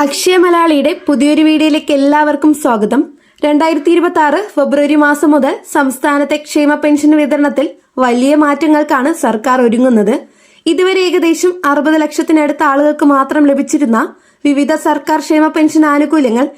അക്ഷയ മലയാളിയുടെ പുതിയൊരു വീഡിയോയിലേക്ക് എല്ലാവർക്കും സ്വാഗതം. 2026 ഫെബ്രുവരി മാസം മുതൽ സംസ്ഥാനത്തെ ക്ഷേമ പെൻഷൻ വിതരണത്തിൽ വലിയ മാറ്റങ്ങൾക്കാണ് സർക്കാർ ഒരുങ്ങുന്നത്. ഇതുവരെ ഏകദേശം 60 ലക്ഷത്തിനടുത്ത ആളുകൾക്ക് മാത്രം ലഭിച്ചിരുന്ന വിവിധ സർക്കാർ ക്ഷേമ പെൻഷൻ ആനുകൂല്യങ്ങൾ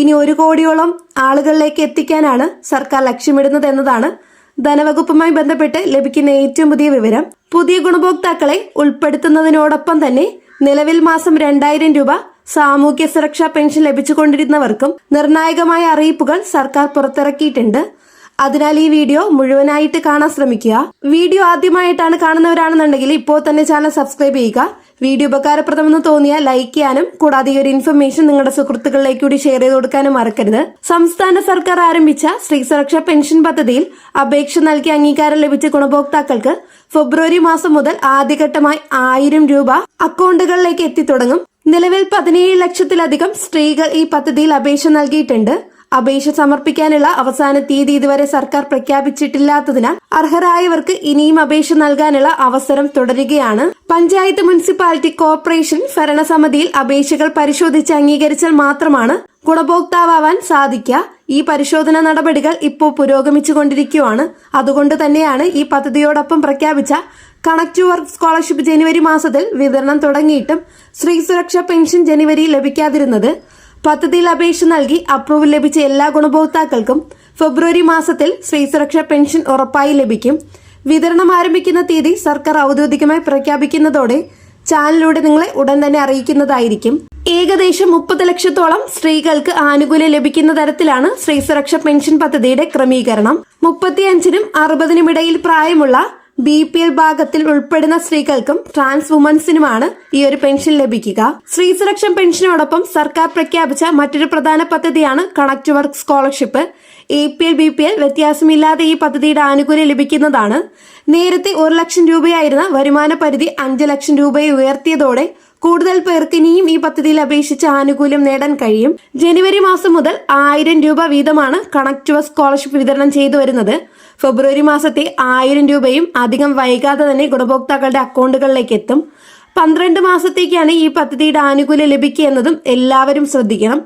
ഇനി 1 കോടിയോളം ആളുകളിലേക്ക് എത്തിക്കാനാണ് സർക്കാർ ലക്ഷ്യമിടുന്നത് എന്നതാണ് ധനവകുപ്പുമായി ബന്ധപ്പെട്ട് ലഭിക്കുന്ന ഏറ്റവും പുതിയ വിവരം. പുതിയ ഗുണഭോക്താക്കളെ ഉൾപ്പെടുത്തുന്നതിനോടൊപ്പം തന്നെ നിലവിൽ മാസം 2000 രൂപ സാമൂഹ്യ സുരക്ഷാ പെൻഷൻ ലഭിച്ചുകൊണ്ടിരുന്നവർക്കും നിർണായകമായ അറിയിപ്പുകൾ സർക്കാർ പുറത്തിറക്കിയിട്ടുണ്ട്. അതിനാൽ ഈ വീഡിയോ മുഴുവനായിട്ട് കാണാൻ ശ്രമിക്കുക. വീഡിയോ ആദ്യമായിട്ടാണ് കാണുന്നവരാണെന്നുണ്ടെങ്കിൽ ഇപ്പോൾ തന്നെ ചാനൽ സബ്സ്ക്രൈബ് ചെയ്യുക. വീഡിയോ ഉപകാരപ്രദമെന്ന് തോന്നിയാൽ ലൈക്ക് ചെയ്യാനും കൂടാതെ ഈ ഒരു ഇൻഫർമേഷൻ നിങ്ങളുടെ സുഹൃത്തുക്കളിലേക്ക് കൂടി ഷെയർ ചെയ്ത് കൊടുക്കാനും മറക്കരുത്. സംസ്ഥാന സർക്കാർ ആരംഭിച്ച സ്ത്രീ സുരക്ഷാ പെൻഷൻ പദ്ധതിയിൽ അപേക്ഷ നൽകി അംഗീകാരം ലഭിച്ച ഗുണഭോക്താക്കൾക്ക് ഫെബ്രുവരി മാസം മുതൽ ആദ്യഘട്ടമായി 1000 രൂപ അക്കൗണ്ടുകളിലേക്ക് എത്തിത്തുടങ്ങും. നിലവിൽ 17 ലക്ഷത്തിലധികം സ്ത്രീകൾ ഈ പദ്ധതിയിൽ അപേക്ഷ നൽകിയിട്ടുണ്ട്. അപേക്ഷ സമർപ്പിക്കാനുള്ള അവസാന തീയതി ഇതുവരെ സർക്കാർ പ്രഖ്യാപിച്ചിട്ടില്ലാത്തതിനാൽ അർഹരായവർക്ക് ഇനിയും അപേക്ഷ നൽകാനുള്ള അവസരം തുടരുകയാണ്. പഞ്ചായത്ത്, മുനിസിപ്പാലിറ്റി, കോർപ്പറേഷൻ ഭരണസമിതിയിൽ അപേക്ഷകൾ പരിശോധിച്ച് അംഗീകരിച്ചാൽ മാത്രമാണ് ഗുണഭോക്താവാൻ സാധിക്കുക. ഈ പരിശോധന നടപടികൾ ഇപ്പോൾ പുരോഗമിച്ചുകൊണ്ടിരിക്കുകയാണ്. അതുകൊണ്ട് തന്നെയാണ് ഈ പദ്ധതിയോടൊപ്പം പ്രഖ്യാപിച്ച കണക്ട് ടു വർക്ക് സ്കോളർഷിപ്പ് ജനുവരി മാസത്തിൽ വിതരണം തുടങ്ങിയിട്ടും സ്ത്രീ സുരക്ഷാ പെൻഷൻ ജനുവരിയിൽ ലഭിക്കാതിരുന്നത്. പദ്ധതിയിൽ അപേക്ഷ നൽകി അപ്രൂവൽ ലഭിച്ച എല്ലാ ഗുണഭോക്താക്കൾക്കും ഫെബ്രുവരി മാസത്തിൽ സ്ത്രീ സുരക്ഷാ പെൻഷൻ ഉറപ്പായി ലഭിക്കും. വിതരണം ആരംഭിക്കുന്ന തീയതി സർക്കാർ ഔദ്യോഗികമായി പ്രഖ്യാപിക്കുന്നതോടെ ചാനലിലൂടെ നിങ്ങളെ ഉടൻ തന്നെ അറിയിക്കുന്നതായിരിക്കും. ഏകദേശം 30 ലക്ഷത്തോളം സ്ത്രീകൾക്ക് ആനുകൂല്യം ലഭിക്കുന്ന തരത്തിലാണ് സ്ത്രീ സുരക്ഷാ പെൻഷൻ പദ്ധതിയുടെ ക്രമീകരണം. 35നും 60നും ഇടയിൽ പ്രായമുള്ള BPL ഭാഗത്തിൽ ഉൾപ്പെടുന്ന സ്ത്രീകൾക്കും ട്രാൻസ് വുമൻസിനുമാണ് ഈ ഒരു പെൻഷൻ ലഭിക്കുക. സ്ത്രീ സുരക്ഷാ പെൻഷനോടൊപ്പം സർക്കാർ പ്രഖ്യാപിച്ച മറ്റൊരു പ്രധാന പദ്ധതിയാണ് connect to work scholarship. APL BPL വ്യത്യാസമില്ലാതെ ഈ പദ്ധതിയുടെ ആനുകൂല്യം ലഭിക്കുന്നതാണ്. നേരത്തെ 1 ലക്ഷം രൂപയായിരുന്ന വരുമാന പരിധി 5 ലക്ഷം രൂപയെ ഉയർത്തിയതോടെ കൂടുതൽ പേർക്ക് ഇനിയും ഈ പദ്ധതിയിൽ അപേക്ഷിച്ച് ആനുകൂല്യം നേടാൻ കഴിയും. ജനുവരി മാസം മുതൽ 1000 രൂപ വീതമാണ് കണക്ട് ടു വർക്ക് സ്കോളർഷിപ്പ് വിതരണം ചെയ്തു വരുന്നത്. ഫെബ്രുവരി മാസത്തെ 1000 രൂപയും അധികം വൈകാതെ തന്നെ ഗുണഭോക്താക്കളുടെ അക്കൗണ്ടുകളിലേക്ക് എത്തും. 12 മാസത്തേക്കാണ് ഈ പദ്ധതിയുടെ ആനുകൂല്യം ലഭിക്കുക എന്നതും എല്ലാവരും ശ്രദ്ധിക്കണം.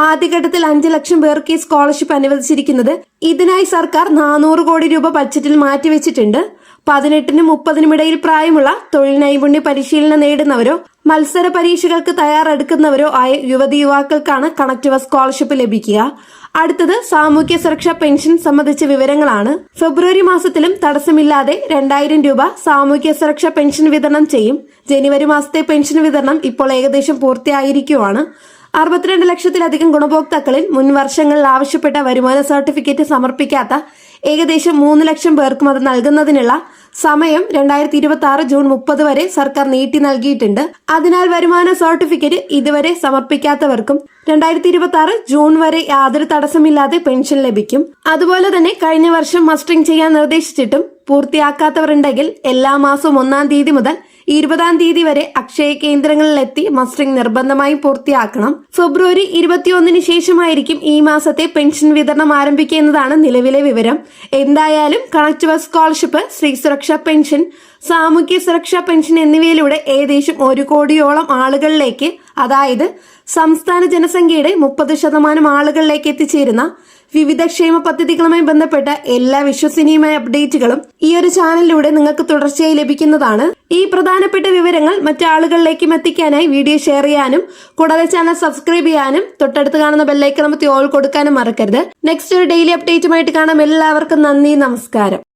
ആദ്യഘട്ടത്തിൽ 5 ലക്ഷം പേർക്ക് ഈ സ്കോളർഷിപ്പ് അനുവദിച്ചിരിക്കുന്നത്. ഇതിനായി സർക്കാർ 400 കോടി രൂപ ബഡ്ജറ്റിൽ മാറ്റിവെച്ചിട്ടുണ്ട്. 18നും 30നും ഇടയിൽ പ്രായമുള്ള തൊഴിൽ നൈപുണ്യ പരിശീലനം നേടുന്നവരോ മത്സര പരീക്ഷകൾക്ക് തയ്യാറെടുക്കുന്നവരോ ആയ യുവതി യുവാക്കൾക്കാണ് കണക്ട് ടു വർക്ക് സ്കോളർഷിപ്പ് ലഭിക്കുക. അടുത്തത് സാമൂഹ്യ സുരക്ഷാ പെൻഷൻ സംബന്ധിച്ച വിവരങ്ങളാണ്. ഫെബ്രുവരി മാസത്തിലും തടസ്സമില്ലാതെ 2000 രൂപ സാമൂഹ്യ സുരക്ഷാ പെൻഷൻ വിതരണം ചെയ്യും. ജനുവരി മാസത്തെ പെൻഷൻ വിതരണം ഇപ്പോൾ ഏകദേശം പൂർത്തിയായിരിക്കുകയാണ്. 62 ലക്ഷത്തിലധികം ഗുണഭോക്താക്കളിൽ മുൻ വർഷങ്ങളിൽ ആവശ്യപ്പെട്ട വരുമാന സർട്ടിഫിക്കറ്റ് സമർപ്പിക്കാത്ത ഏകദേശം 3 ലക്ഷം പേർക്കും അത് നൽകുന്നതിനുള്ള സമയം 2026 ജൂൺ 30 വരെ സർക്കാർ നീട്ടി നൽകിയിട്ടുണ്ട്. അതിനാൽ വരുമാന സർട്ടിഫിക്കറ്റ് ഇതുവരെ സമർപ്പിക്കാത്തവർക്കും 2026 ജൂൺ വരെ യാതൊരു തടസ്സമില്ലാതെ പെൻഷൻ ലഭിക്കും. അതുപോലെ തന്നെ കഴിഞ്ഞ വർഷം മസ്റ്ററിംഗ് ചെയ്യാൻ നിർദ്ദേശിച്ചിട്ടും പൂർത്തിയാക്കാത്തവർ ഉണ്ടെങ്കിൽ എല്ലാ മാസവും 1-ാം തീയതി മുതൽ 20-ാം തീയതി വരെ അക്ഷയ കേന്ദ്രങ്ങളിലെത്തി മസ്റ്ററിംഗ് നിർബന്ധമായും പൂർത്തിയാക്കണം. ഫെബ്രുവരി 21-ന് ശേഷമായിരിക്കും ഈ മാസത്തെ പെൻഷൻ വിതരണം ആരംഭിക്കുക എന്നതാണ് നിലവിലെ വിവരം. എന്തായാലും കണക്ട് ടു വർക്ക് സ്കോളർഷിപ്പ്, സ്ത്രീ സുരക്ഷാ പെൻഷൻ, സാമൂഹ്യ സുരക്ഷാ പെൻഷൻ എന്നിവയിലൂടെ ഏകദേശം 1 കോടിയോളം ആളുകളിലേക്ക്, അതായത് സംസ്ഥാന ജനസംഖ്യയുടെ 30% ആളുകളിലേക്ക് എത്തിച്ചേരുന്ന വിവിധ ക്ഷേമ പദ്ധതികളുമായി ബന്ധപ്പെട്ട എല്ലാ വിശ്വസനീയമായ അപ്ഡേറ്റുകളും ഈ ഒരു ചാനലിലൂടെ നിങ്ങൾക്ക് തുടർച്ചയായി ലഭിക്കുന്നതാണ്. ഈ പ്രധാനപ്പെട്ട വിവരങ്ങൾ മറ്റാളുകളിലേക്കും എത്തിക്കാനായി വീഡിയോ ഷെയർ ചെയ്യാനും കൂടാതെ ചാനൽ സബ്സ്ക്രൈബ് ചെയ്യാനും തൊട്ടടുത്ത് കാണുന്ന ബെല്ലൈക്കൺ അമർത്തി ഓൾ കൊടുക്കാനും മറക്കരുത്. നെക്സ്റ്റ് ഒരു ഡെയിലി അപ്ഡേറ്റുമായിട്ട് കാണാം. എല്ലാവർക്കും നന്ദി, നമസ്കാരം.